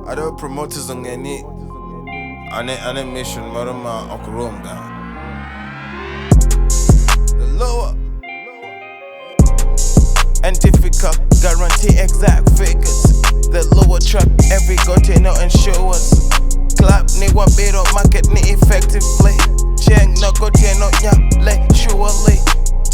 Other promoters on any animation marama okuromga. The lower and difficult guarantee exact figures. The lower trap every container and show us. Clap ni wabiro market ni effectively. Cheng no container ya le surely.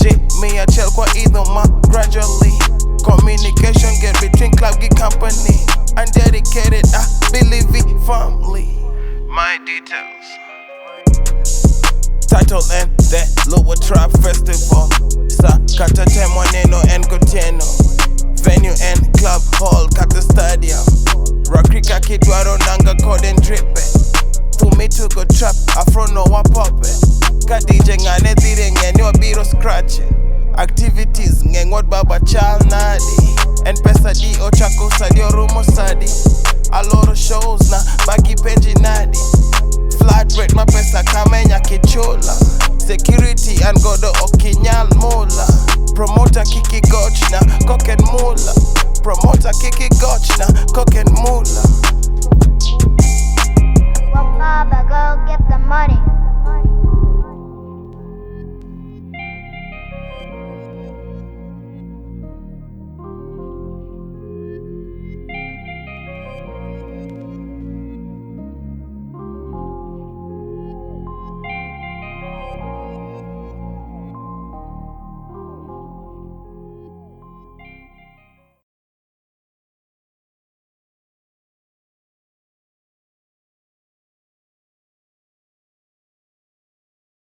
J me a chel kwa either ma gradually. Communication get between club gig company and dedicated I believe it firmly. My details. Title and that lower trap festival. Sa kata temoneno and container. Venue and club hall kata stadium. Rakrika kidwaro nanga code and drip it. Fumi to go trap afro no wa pop it. Ka DJ ngane dire ngene wabiro scratch it. Activities ngengwat baba chal nadi. And pesa di ochako sadio rumo sadi. A lot of shows na baki penji nadi. Flat rate ma pesa kamenya kichola. Security and godo okinyal mola. Promoter kiki goch na cock and mula. Promoter kiki goch na cock and mula. Well, Baba, go get the money.